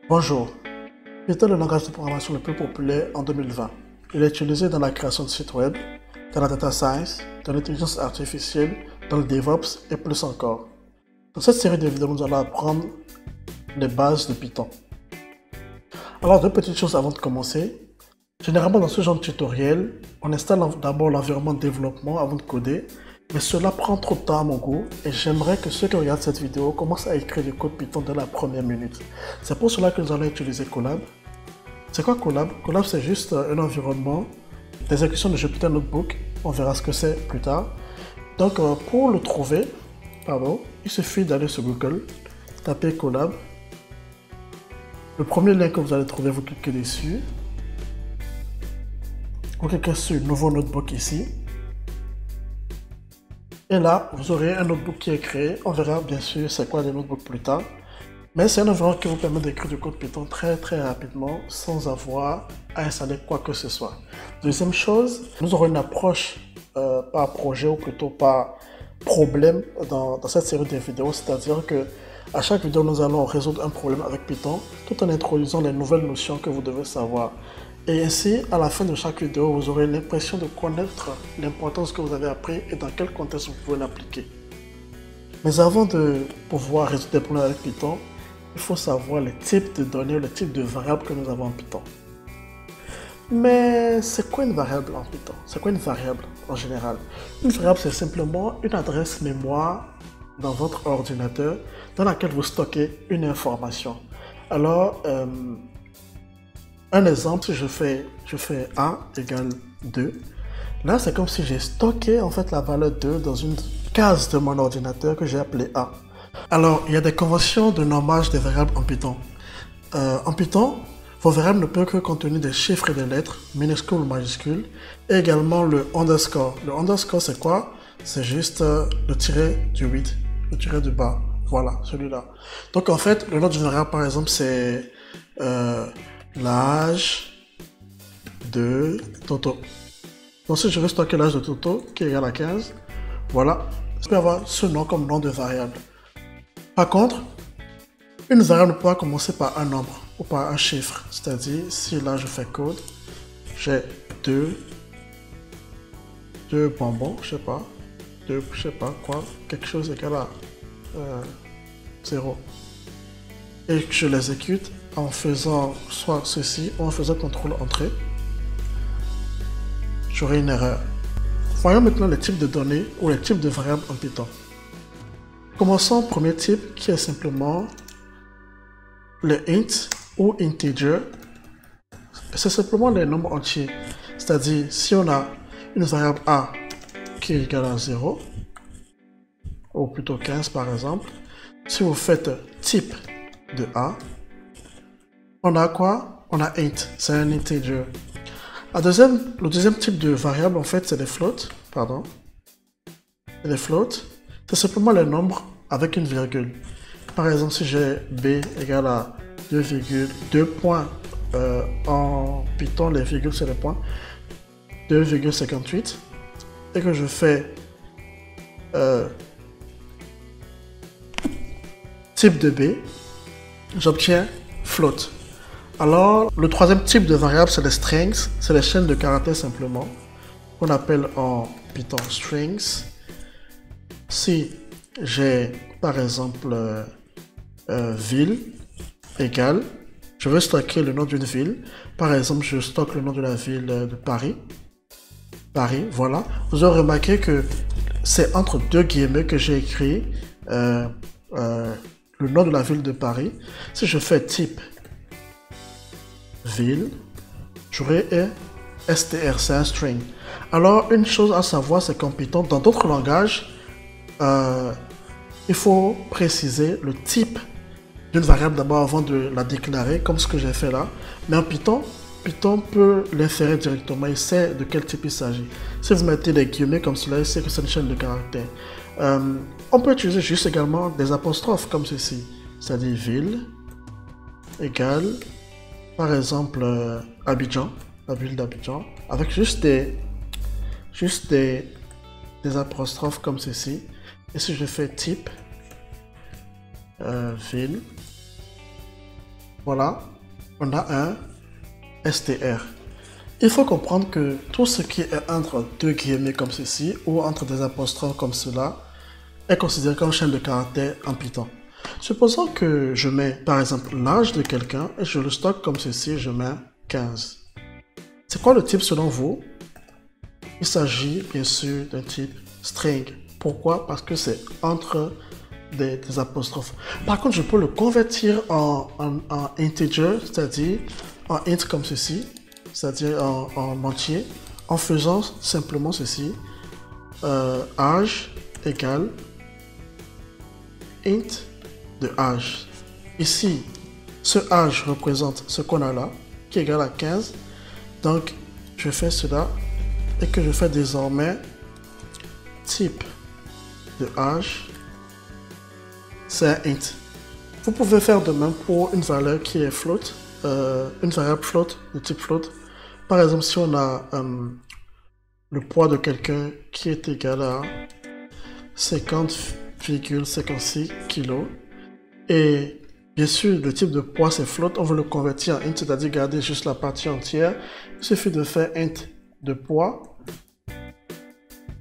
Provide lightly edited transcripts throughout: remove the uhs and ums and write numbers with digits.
Bonjour. Python est le langage de programmation le plus populaire en 2020. Il est utilisé dans la création de sites web, dans la data science, dans l'intelligence artificielle, dans le DevOps et plus encore. Dans cette série de vidéos, nous allons apprendre les bases de Python. Alors, deux petites choses avant de commencer. Généralement, dans ce genre de tutoriel, on installe d'abord l'environnement de développement avant de coder, mais cela prend trop de temps à mon goût et j'aimerais que ceux qui regardent cette vidéo commencent à écrire du code Python dès la première minute. C'est pour cela que nous allons utiliser Colab. C'est quoi Colab? Colab, c'est juste un environnement d'exécution de Jupyter Notebook. On verra ce que c'est plus tard. Donc, pour le trouver, il suffit d'aller sur Google, taper Colab. Le premier lien que vous allez trouver, vous cliquez dessus. Vous cliquez sur Nouveau Notebook ici. Et là, vous aurez un notebook qui est créé. On verra bien sûr c'est quoi les notebooks plus tard. Mais c'est un environnement qui vous permet d'écrire du code Python très rapidement sans avoir à installer quoi que ce soit. Deuxième chose, nous aurons une approche par projet ou plutôt par problème dans cette série de vidéos. C'est-à-dire que à chaque vidéo, nous allons résoudre un problème avec Python tout en introduisant les nouvelles notions que vous devez savoir. Et ainsi, à la fin de chaque vidéo, vous aurez l'impression de connaître l'importance que vous avez appris et dans quel contexte vous pouvez l'appliquer. Mais avant de pouvoir résoudre des problèmes avec Python, il faut savoir les types de données, les types de variables que nous avons en Python. Mais c'est quoi une variable en Python? C'est quoi une variable en général? Une variable, c'est simplement une adresse mémoire dans votre ordinateur dans laquelle vous stockez une information. Alors, un exemple, si je fais A égale 2, là c'est comme si j'ai stocké en fait la valeur 2 dans une case de mon ordinateur que j'ai appelée A. Alors, il y a des conventions de nommage des variables en Python. En Python, vos variables ne peuvent que contenir des chiffres et des lettres, minuscules ou majuscules, et également le underscore. Le underscore, c'est quoi? C'est juste le tiret du 8, le tiret du bas. Voilà, celui-là. Donc en fait, le nom d'une variable, par exemple, c'est l'âge de Toto. Donc si je veux stocker l'âge de Toto, qui est égal à 15, voilà, je peux avoir ce nom comme nom de variable. Par contre, une variable ne peut pas commencer par un nombre ou par un chiffre. C'est-à-dire, si là je fais code, j'ai deux bonbons, je sais pas quoi, quelque chose égal à 0. Et que je l'exécute en faisant soit ceci ou en faisant CTRL entrée, j'aurai une erreur. Voyons maintenant les types de données ou les types de variables en Python. Commençons premier type qui est simplement le int ou integer. C'est simplement les nombres entiers. C'est-à-dire si on a une variable a qui est égale à 0, ou plutôt 15 par exemple, si vous faites type de a, on a quoi? On a int, c'est un integer. Le deuxième type de variable en fait c'est des floats, Les floats, c'est simplement les nombres avec une virgule. Par exemple, si j'ai b égale à 2,2 points, en Python, les virgules c'est les points, 2,58, et que je fais type de b, j'obtiens float. Alors, le troisième type de variable, c'est les strings, c'est les chaînes de caractères simplement, qu'on appelle en Python strings. Si j'ai par exemple ville égale, je veux stocker le nom d'une ville. Par exemple, je stocke le nom de la ville de Paris. Voilà. Vous aurez remarqué que c'est entre deux guillemets que j'ai écrit le nom de la ville de Paris. Si je fais type ville, j'aurai un str, c'est un string. Alors, une chose à savoir, c'est qu'en Python, dans d'autres langages, il faut préciser le type d'une variable d'abord avant de la déclarer, comme ce que j'ai fait là. Mais en Python peut l'inférer directement, il sait de quel type il s'agit. Si vous mettez des guillemets comme cela, il sait que c'est une chaîne de caractères. On peut utiliser juste également des apostrophes comme ceci, c'est-à-dire ville égale, par exemple, Abidjan, la ville d'Abidjan, avec juste des apostrophes comme ceci. Et si je fais type ville Voilà, on a un str. Il faut comprendre que tout ce qui est entre deux guillemets comme ceci ou entre des apostrophes comme cela est considéré comme chaîne de caractères en Python. Supposons que je mets par exemple l'âge de quelqu'un et je le stocke comme ceci, je mets 15. C'est quoi le type selon vous? Il s'agit bien sûr d'un type string. Pourquoi? Parce que c'est entre des apostrophes. Par contre, je peux le convertir en integer, c'est-à-dire en int comme ceci, c'est-à-dire en entier, en faisant simplement ceci, âge égale int de âge. Ici, ce âge représente ce qu'on a là, qui est égal à 15. Donc, je fais cela et que je fais désormais type de âge, c'est un int. Vous pouvez faire de même pour une valeur qui est float, une variable float de type float. Par exemple, si on a le poids de quelqu'un qui est égal à 50,56 kg et bien sûr le type de poids c'est float, on veut le convertir en int, c'est-à-dire garder juste la partie entière. Il suffit de faire int de poids.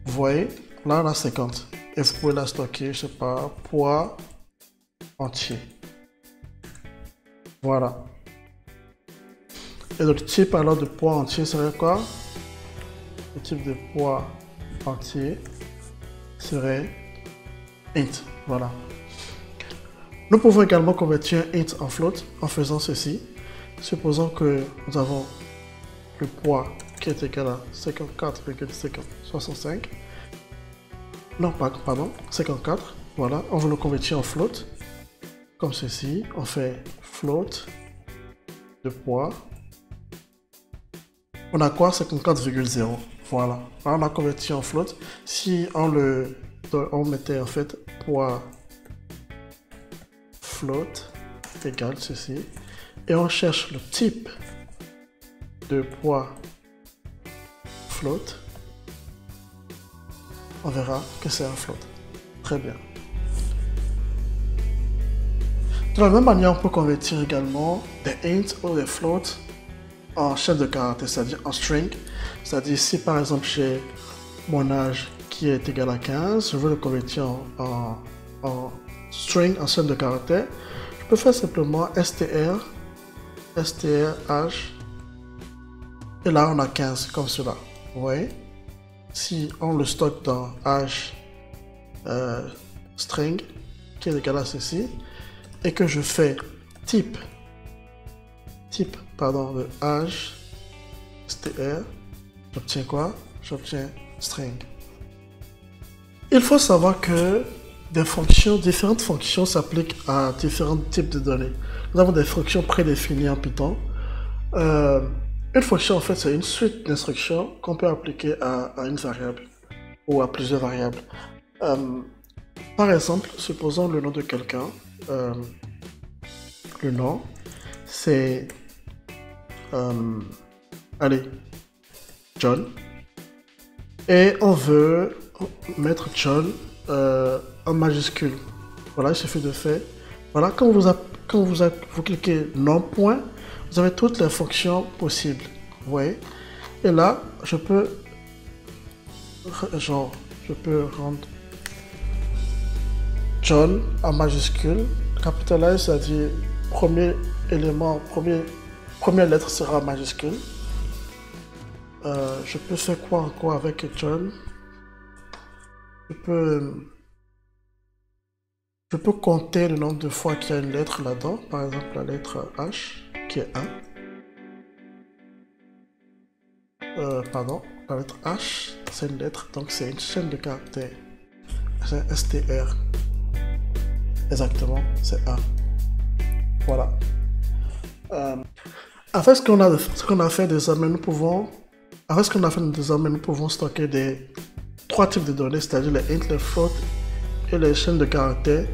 Vous voyez, là on a 50 et vous pouvez la stocker, je sais pas, poids entier. Voilà. Et le type alors de poids entier serait quoi? Le type de poids entier serait int. Voilà. Nous pouvons également convertir un int en float en faisant ceci. Supposons que nous avons le poids qui est égal à 54,65. Non, pardon, 54. Voilà, on veut le convertir en float. Comme ceci, on fait float de poids. On a quoi? 54,0. Voilà. Là, on a converti en float. Si on mettait en fait poids float égale ceci. Et on cherche le type de poids float. On verra que c'est un float. Très bien. De la même manière, on peut convertir également des int ou des floats en chaîne de caractères, c'est-à-dire en string. C'est-à-dire si par exemple j'ai mon âge qui est égal à 15, je veux le convertir en string, en chaîne de caractères, je peux faire simplement str âge, et là on a 15 comme cela. Vous voyez? Si on le stocke dans âge string qui est égal à ceci, et que je fais type de âge str, j'obtiens quoi? J'obtiens string. Il faut savoir que différentes fonctions s'appliquent à différents types de données. Nous avons des fonctions prédéfinies en Python. Une fonction, en fait, c'est une suite d'instructions qu'on peut appliquer à une variable ou à plusieurs variables. Par exemple, supposons le nom de quelqu'un. Le nom, c'est allez, John. Et on veut mettre John en majuscule. Voilà, il suffit de faire. Voilà, quand vous cliquez nom point, vous avez toutes les fonctions possibles. Vous voyez? Et là, je peux rendre John en majuscule. Capitalize, c'est-à-dire premier élément, première lettre sera en majuscule. Je peux faire quoi encore avec John? Je peux compter le nombre de fois qu'il y a une lettre là-dedans. Par exemple, la lettre H, qui est 1. Pardon, la lettre H, c'est une lettre, donc c'est une chaîne de caractères. C'est un str. Exactement, c'est 1. Voilà. Avec ce qu'on a fait désormais, nous pouvons stocker trois types de données, c'est-à-dire les int, les floats et les chaînes de caractères.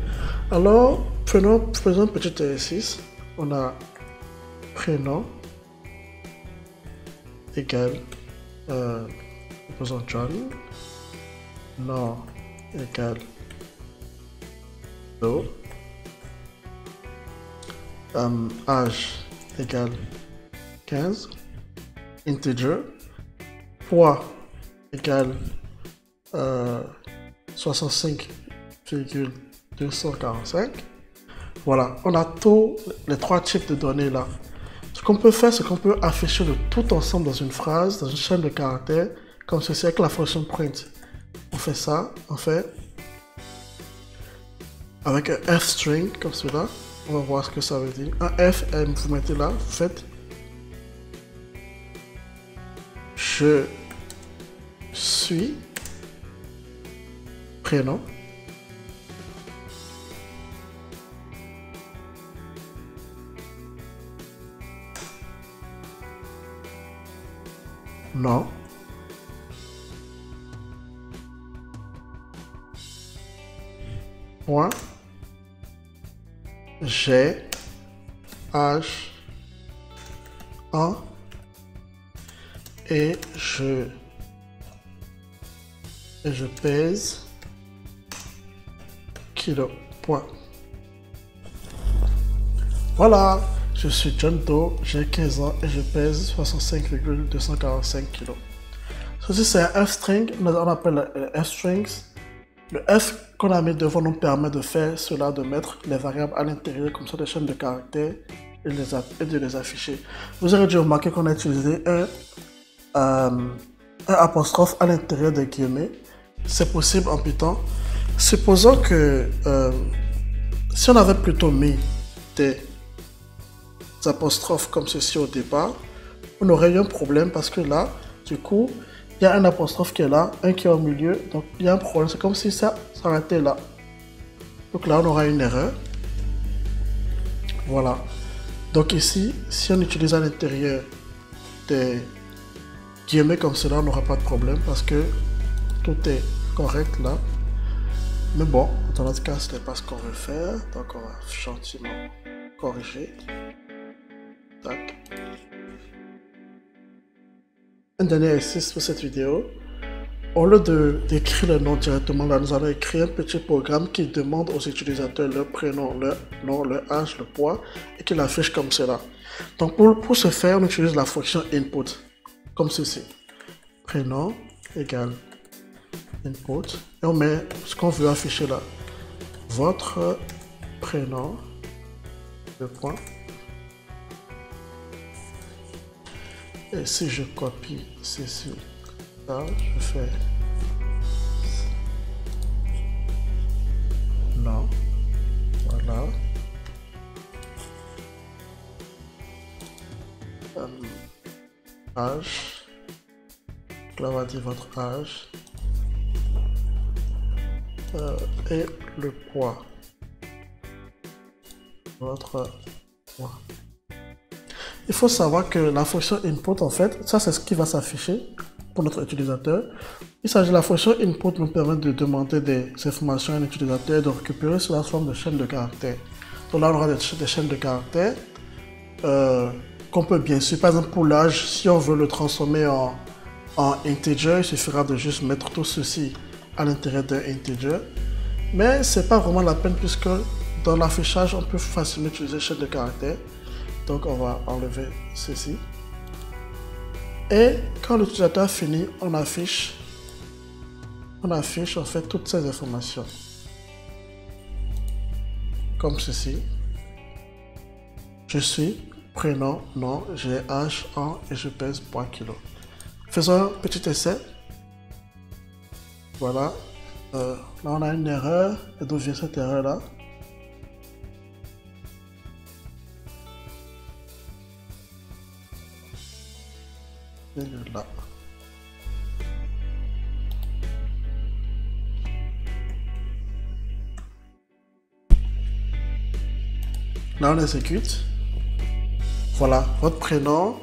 Alors, faisons un petit exercice. On a prénom égale, supposons John, nom égale Do, âge égale 15, integer, poids égale 65,245. Voilà, on a tous les trois types de données là. Ce qu'on peut faire, c'est qu'on peut afficher le tout ensemble dans une phrase, dans une chaîne de caractères, comme ceci avec la fonction print. On fait ça, on fait avec un f-string comme cela. On va voir ce que ça veut dire. Un f, vous mettez là, vous faites je suis prénom. Non. Point. J'ai âge 1 et je pèse kilo. Point. Voilà, je suis John Doe, j'ai 15 ans et je pèse 65,245 kg. Ceci c'est un f-string, on appelle les f-strings. Le f qu'on a mis devant nous permet de faire cela, de mettre les variables à l'intérieur comme ça des chaînes de caractères et de les afficher. Vous aurez dû remarquer qu'on a utilisé un apostrophe à l'intérieur des guillemets. C'est possible en Python. Supposons que si on avait plutôt mis des apostrophes comme ceci au départ, on aurait eu un problème parce que là, du coup, il y a un apostrophe qui est là, un qui est au milieu, donc il y a un problème. C'est comme si ça s'arrêtait là. Donc là, on aura une erreur. Voilà. Donc ici, si on utilise à l'intérieur des guillemets comme cela, on n'aura pas de problème parce que tout est correct là. Mais bon, dans notre cas, ce n'est pas ce qu'on veut faire. Donc on va gentiment corriger. Tac. Un dernier exercice pour cette vidéo. Au lieu d'écrire le nom directement là, nous allons écrire un petit programme qui demande aux utilisateurs leur prénom, leur nom, leur âge, le poids et qui l'affiche comme cela. Donc pour ce faire, on utilise la fonction input comme ceci. Prénom égale input et on met ce qu'on veut afficher là. Votre prénom, le point. Et si je copie ceci, là, je fais non, voilà. Âge, là on va dire votre âge et le poids, votre poids. Il faut savoir que la fonction input, en fait, ça c'est ce qui va s'afficher pour notre utilisateur. Il s'agit de la fonction input nous permet de demander des informations à l'utilisateur et de récupérer sous la forme de chaînes de caractères. Donc là, on aura des chaînes de caractères qu'on peut bien sûr, par exemple pour l'âge, si on veut le transformer en integer, il suffira de juste mettre tout ceci à l'intérieur d'un integer. Mais c'est pas vraiment la peine puisque dans l'affichage, on peut facilement utiliser chaîne de caractères. Donc on va enlever ceci. Et quand l'utilisateur finit, on affiche en fait toutes ces informations. Comme ceci. Je suis, prénom, nom, j'ai âge, an et je pèse poids kilo. Faisons un petit essai. Voilà. Là on a une erreur. Et d'où vient cette erreur là? Là. Là on exécute. Voilà, votre prénom.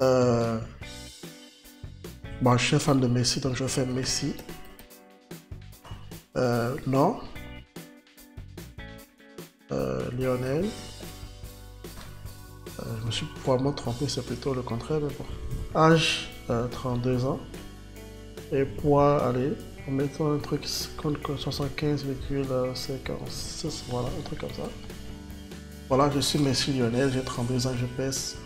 Bon, je suis fan de Messi, donc je fais Messi. Nom. Lionel. Je me suis probablement trompé, c'est plutôt le contraire, mais bon. Âge, 32 ans. Et poids, allez, mettons un truc 75,56, voilà, un truc comme ça. Voilà, je suis Messi Lionel, j'ai 32 ans, je pèse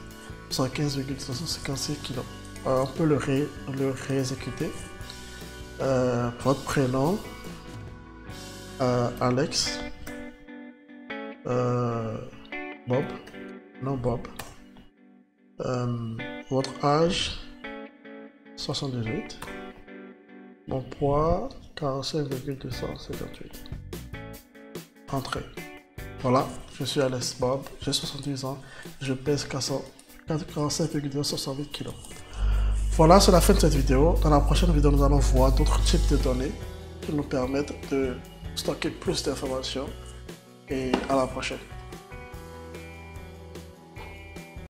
115,256 kg. On peut le réexécuter. Votre prénom, Alex, Bob, non Bob. Votre âge, 78. Mon poids, 45,258. Entrée. Voilà, je suis Alex Bob, j'ai 70 ans, je pèse 45,268 kg. Voilà, c'est la fin de cette vidéo. Dans la prochaine vidéo, nous allons voir d'autres types de données qui nous permettent de stocker plus d'informations. Et à la prochaine.